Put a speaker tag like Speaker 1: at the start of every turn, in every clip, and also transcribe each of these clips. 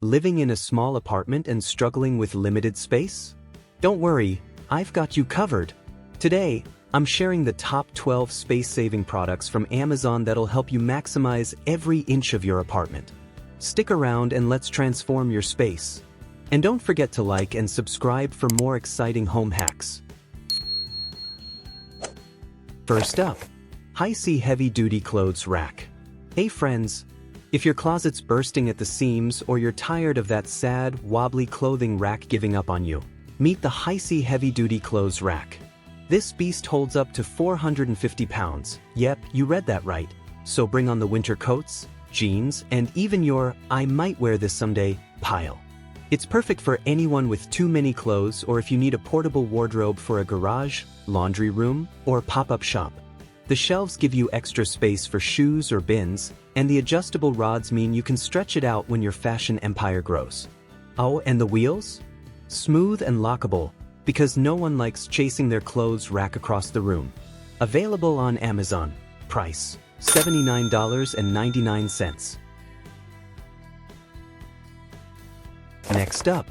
Speaker 1: Living in a small apartment and struggling with limited space? Don't worry, I've got you covered. Today, I'm sharing the top 12 space-saving products from Amazon that'll help you maximize every inch of your apartment. Stick around and let's transform your space. And don't forget to like and subscribe for more exciting home hacks. First up, HYSEYY Heavy-Duty Clothes Rack. Hey friends, if your closet's bursting at the seams or you're tired of that sad, wobbly clothing rack giving up on you, meet the HYSEYY Heavy-Duty Clothes Rack. This beast holds up to 450 pounds. Yep, you read that right. So bring on the winter coats, jeans, and even your "I might wear this someday" pile. It's perfect for anyone with too many clothes or if you need a portable wardrobe for a garage, laundry room, or pop-up shop. The shelves give you extra space for shoes or bins, and the adjustable rods mean you can stretch it out when your fashion empire grows. Oh, and the wheels? Smooth and lockable, because no one likes chasing their clothes rack across the room. Available on Amazon. Price: $79.99. Next up,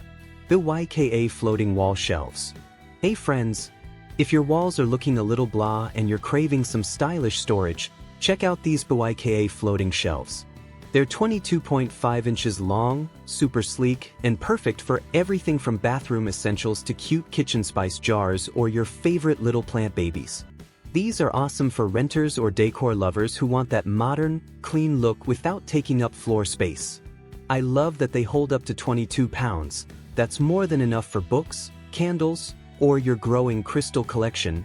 Speaker 1: the BAYKA Floating Wall Shelves. Hey friends, if your walls are looking a little blah and you're craving some stylish storage, check out these BAYKA floating shelves. They're 22.5 inches long, super sleek, and perfect for everything from bathroom essentials to cute kitchen spice jars or your favorite little plant babies. These are awesome for renters or decor lovers who want that modern, clean look without taking up floor space. I love that they hold up to 22 pounds. That's more than enough for books, candles, or your growing crystal collection.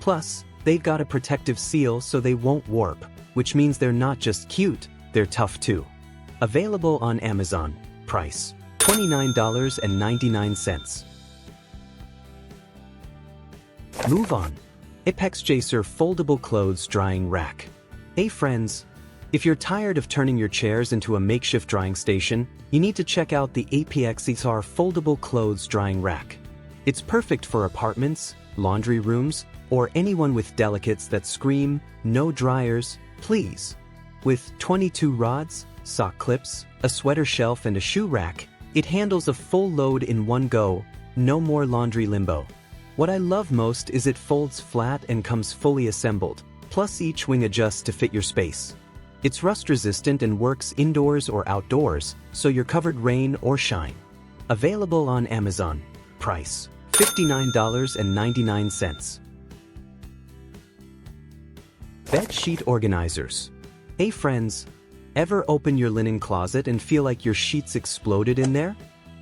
Speaker 1: Plus, they've got a protective seal so they won't warp, which means they're not just cute, they're tough too. Available on Amazon. Price: $29.99. Move on. APEXCHASER Foldable Clothes Drying Rack. Hey friends, if you're tired of turning your chairs into a makeshift drying station, you need to check out the APEXCHASER Foldable Clothes Drying Rack. It's perfect for apartments, laundry rooms, or anyone with delicates that scream, "No dryers, please." With 22 rods, sock clips, a sweater shelf, and a shoe rack, it handles a full load in one go, no more laundry limbo. What I love most is it folds flat and comes fully assembled, plus each wing adjusts to fit your space. It's rust-resistant and works indoors or outdoors, so you're covered rain or shine. Available on Amazon. Price: $59.99. Bed Sheet Organizers. Hey friends, ever open your linen closet and feel like your sheets exploded in there?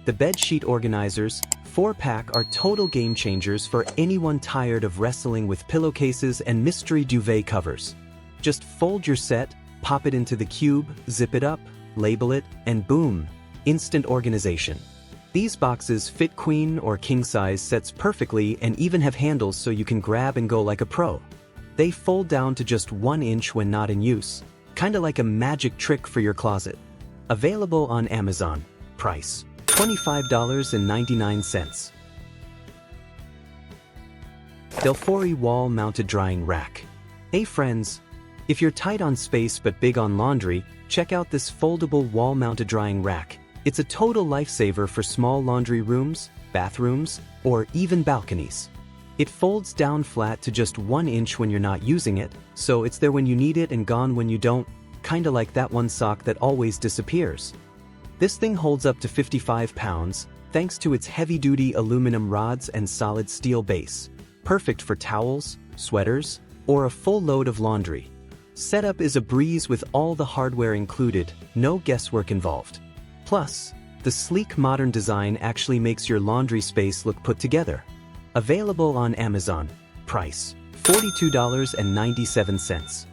Speaker 1: The Bed Sheet Organizers 4-pack are total game changers for anyone tired of wrestling with pillowcases and mystery duvet covers. Just fold your set, pop it into the cube, zip it up, label it, and boom, instant organization. These boxes fit queen or king size sets perfectly and even have handles so you can grab and go like a pro. They fold down to just 1 inch when not in use, kinda like a magic trick for your closet. Available on Amazon. Price: $25.99. Delfori Wall Mounted Drying Rack. Hey friends, if you're tight on space but big on laundry, check out this foldable wall-mounted drying rack. It's a total lifesaver for small laundry rooms, bathrooms, or even balconies. It folds down flat to just 1 inch when you're not using it, so it's there when you need it and gone when you don't, kinda like that one sock that always disappears. This thing holds up to 55 pounds, thanks to its heavy-duty aluminum rods and solid steel base. Perfect for towels, sweaters, or a full load of laundry. Setup is a breeze with all the hardware included, no guesswork involved. Plus, the sleek modern design actually makes your laundry space look put together. Available on Amazon. Price: $42.97.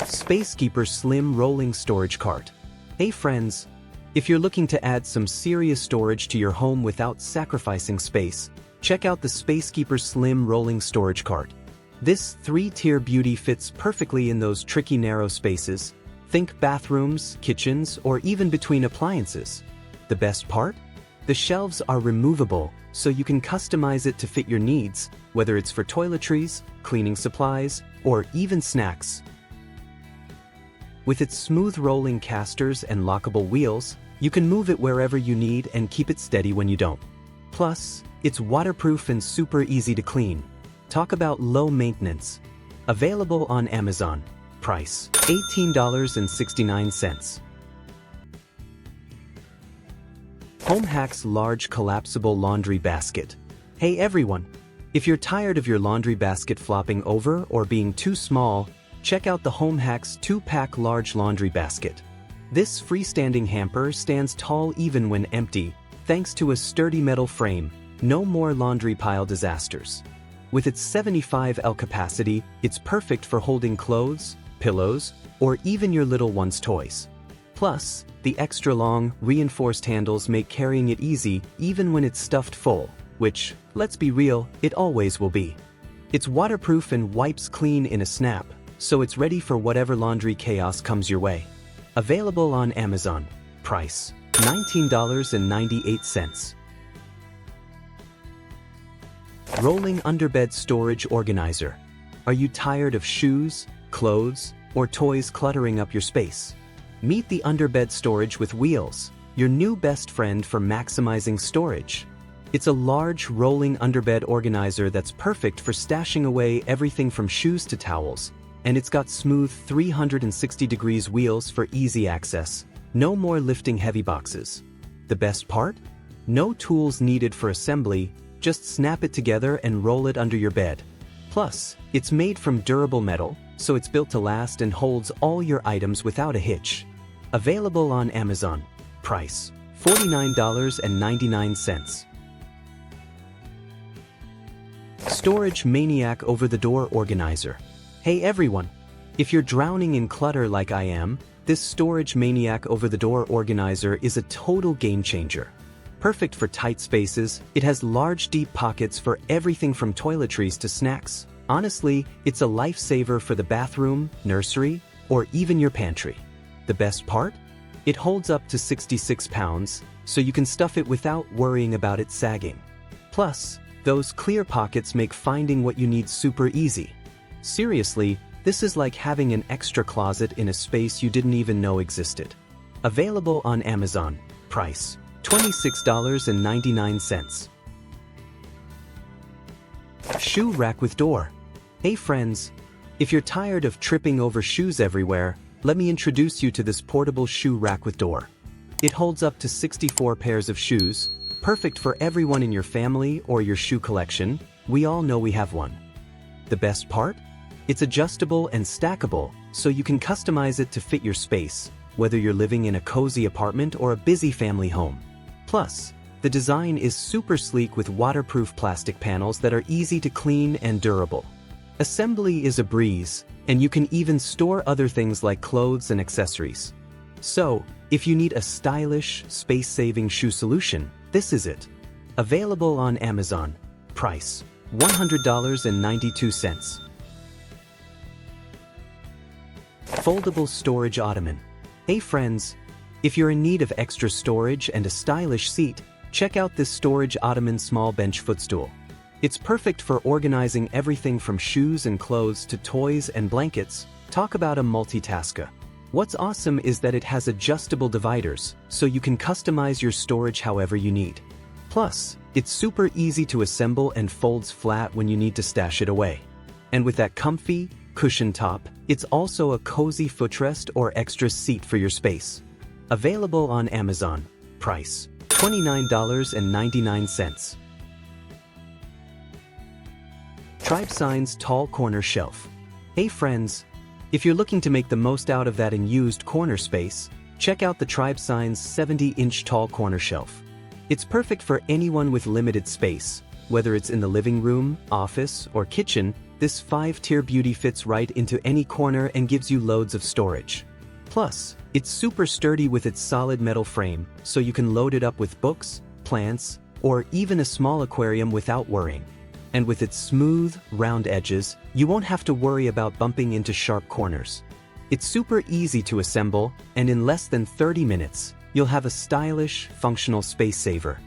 Speaker 1: SPACEKEEPER Slim Rolling Storage Cart. Hey friends, if you're looking to add some serious storage to your home without sacrificing space, check out the SPACEKEEPER Slim Rolling Storage Cart. This 3-tier beauty fits perfectly in those tricky narrow spaces. Think bathrooms, kitchens, or even between appliances. The best part? The shelves are removable, so you can customize it to fit your needs, whether it's for toiletries, cleaning supplies, or even snacks. With its smooth rolling casters and lockable wheels, you can move it wherever you need and keep it steady when you don't. Plus, it's waterproof and super easy to clean. Talk about low maintenance. Available on Amazon. Price: $18.69. HomeHacks Large Collapsible Laundry Basket. Hey everyone! If you're tired of your laundry basket flopping over or being too small, check out the HomeHacks 2-pack Large Laundry Basket. This freestanding hamper stands tall even when empty, thanks to a sturdy metal frame. No more laundry pile disasters. With its 75L capacity, it's perfect for holding clothes, pillows, or even your little one's toys. Plus, the extra-long, reinforced handles make carrying it easy even when it's stuffed full, which, let's be real, it always will be. It's waterproof and wipes clean in a snap, so it's ready for whatever laundry chaos comes your way. Available on Amazon. Price: $19.98. Rolling Underbed Storage Organizer. Are you tired of shoes, clothes, or toys cluttering up your space? Meet the Underbed Storage with Wheels, your new best friend for maximizing storage. It's a large, rolling underbed organizer that's perfect for stashing away everything from shoes to towels, and it's got smooth 360 degrees wheels for easy access. No more lifting heavy boxes. The best part? No tools needed for assembly, just snap it together and roll it under your bed. Plus, it's made from durable metal, so it's built to last and holds all your items without a hitch. Available on Amazon. Price: $49.99. Storage Maniac Over-the-Door Organizer. Hey everyone! If you're drowning in clutter like I am, this Storage Maniac Over-the-Door Organizer is a total game changer. Perfect for tight spaces, it has large deep pockets for everything from toiletries to snacks. Honestly, it's a lifesaver for the bathroom, nursery, or even your pantry. The best part? It holds up to 66 pounds, so you can stuff it without worrying about it sagging. Plus, those clear pockets make finding what you need super easy. Seriously, this is like having an extra closet in a space you didn't even know existed. Available on Amazon. Price: $26.99. Shoe Rack with Door. Hey friends! If you're tired of tripping over shoes everywhere, let me introduce you to this portable shoe rack with door. It holds up to 64 pairs of shoes, perfect for everyone in your family or your shoe collection. We all know we have one. The best part? It's adjustable and stackable, so you can customize it to fit your space, whether you're living in a cozy apartment or a busy family home. Plus, the design is super sleek with waterproof plastic panels that are easy to clean and durable. Assembly is a breeze, and you can even store other things like clothes and accessories. So, if you need a stylish, space-saving shoe solution, this is it. Available on Amazon. Price: $100.92. Foldable Storage Ottoman. Hey friends! If you're in need of extra storage and a stylish seat, check out this Storage Ottoman small bench footstool. It's perfect for organizing everything from shoes and clothes to toys and blankets. Talk about a multitasker. What's awesome is that it has adjustable dividers, so you can customize your storage however you need. Plus, it's super easy to assemble and folds flat when you need to stash it away. And with that comfy, cushioned top, it's also a cozy footrest or extra seat for your space. Available on Amazon. Price: $29.99. Tribesigns Tall Corner Shelf. Hey friends! If you're looking to make the most out of that unused corner space, check out the Tribesigns 70-inch tall corner shelf. It's perfect for anyone with limited space. Whether it's in the living room, office, or kitchen, this 5-tier beauty fits right into any corner and gives you loads of storage. Plus, it's super sturdy with its solid metal frame, so you can load it up with books, plants, or even a small aquarium without worrying. And with its smooth, round edges, you won't have to worry about bumping into sharp corners. It's super easy to assemble, and in less than 30 minutes, you'll have a stylish, functional space saver.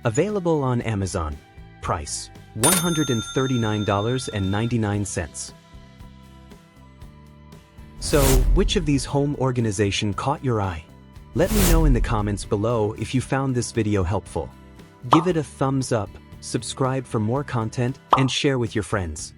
Speaker 1: Available on Amazon. Price: $139.99. So, which of these home organization caught your eye? Let me know in the comments below if you found this video helpful. Give it a thumbs up, subscribe for more content, and share with your friends.